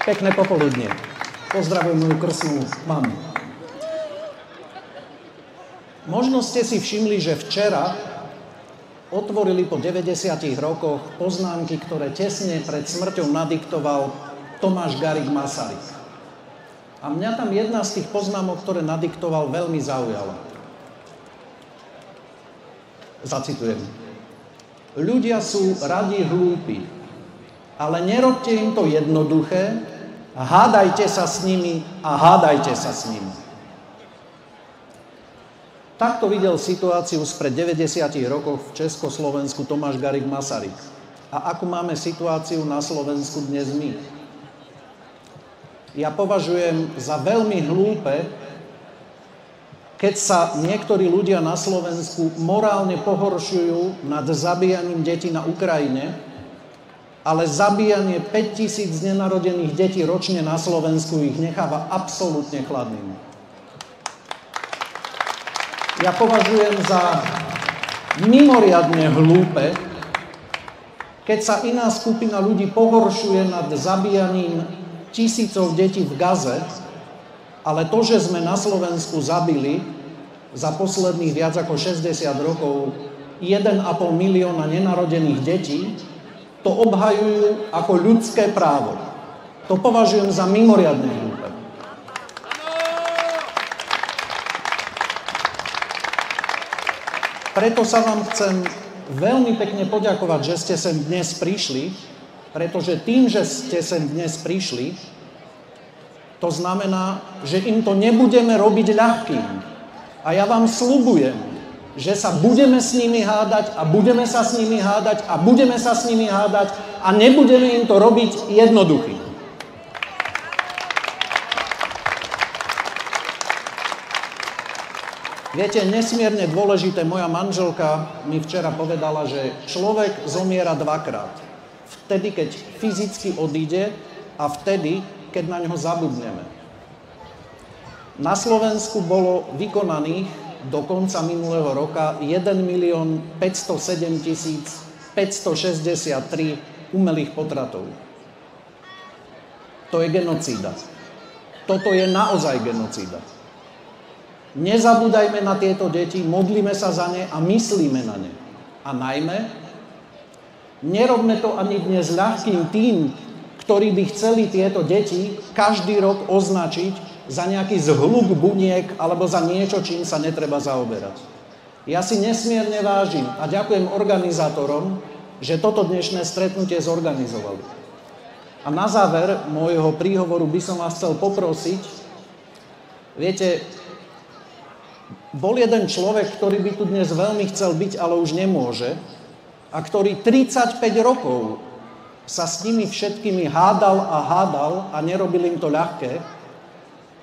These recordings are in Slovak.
Pekné popoludnie. Pozdravujem moju krstnú mamu. Možno ste si všimli, že včera otvorili po 90 rokoch poznámky, ktoré tesne pred smrťou nadiktoval Tomáš Garrigue Masaryk. A mňa tam jedna z tých poznámok, ktoré nadiktoval, veľmi zaujala. Zacitujem. Ľudia sú radi hlúpi, ale nerobte im to jednoduché, hádajte sa s nimi a hádajte sa s nimi. Takto videl situáciu spred 90 rokov v Československu Tomáš Garrigue Masaryk. A akú máme situáciu na Slovensku dnes my? Ja považujem za veľmi hlúpe, keď sa niektorí ľudia na Slovensku morálne pohoršujú nad zabíjaním detí na Ukrajine, ale zabíjanie 5000 nenarodených detí ročne na Slovensku ich necháva absolútne chladnými. Ja považujem za mimoriadne hlúpe, keď sa iná skupina ľudí pohoršuje nad zabíjaním tisícov detí v Gaze, ale to, že sme na Slovensku zabili za posledných viac ako 60 rokov 1,5 milióna nenarodených detí, to obhajujú ako ľudské právo. To považujem za mimoriadne hlúpe. Preto sa vám chcem veľmi pekne poďakovať, že ste sem dnes prišli, pretože tým, že ste sem dnes prišli, to znamená, že im to nebudeme robiť ľahkým. A ja vám sľubujem, že sa budeme s nimi hádať a budeme sa s nimi hádať a budeme sa s nimi hádať a nebudeme im to robiť jednoduchým. Viete, nesmierne dôležité, moja manželka mi včera povedala, že človek zomiera dvakrát. Vtedy, keď fyzicky odíde a vtedy, keď na ňo zabudneme. Na Slovensku bolo vykonaných do konca minulého roka 1 507 563 umelých potratov. To je genocída. Toto je naozaj genocída. Nezabúdajme na tieto deti, modlíme sa za ne a myslíme na ne. A najmä, nerobme to ani dnes ľahkým tým, ktorí by chceli tieto deti každý rok označiť za nejaký zhluk buniek alebo za niečo, čím sa netreba zaoberať. Ja si nesmierne vážim a ďakujem organizátorom, že toto dnešné stretnutie zorganizovali. A na záver môjho príhovoru by som vás chcel poprosiť, viete, bol jeden človek, ktorý by tu dnes veľmi chcel byť, ale už nemôže, a ktorý 35 rokov sa s nimi všetkými hádal a nerobil im to ľahké.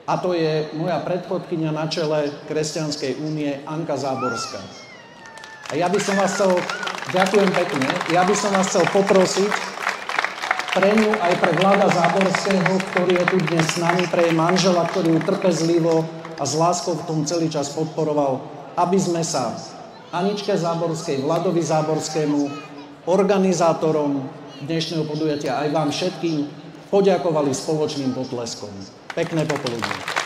A to je moja predchodkyňa na čele Kresťanskej únie Anka Záborská. A ja by som vás chcel, ďakujem pekne, ja by som vás chcel poprosiť pre ňu aj pre Vlada Záborského, ktorý je tu dnes s nami, pre jej manžela, ktorý ju trpezlivo a s láskou v tom celý čas podporoval, aby sme sa Aničke Záborskej, Vladovi Záborskému, organizátorom dnešného podujatia aj vám všetkým poďakovali spoločným potleskom. Pekné popoludnie.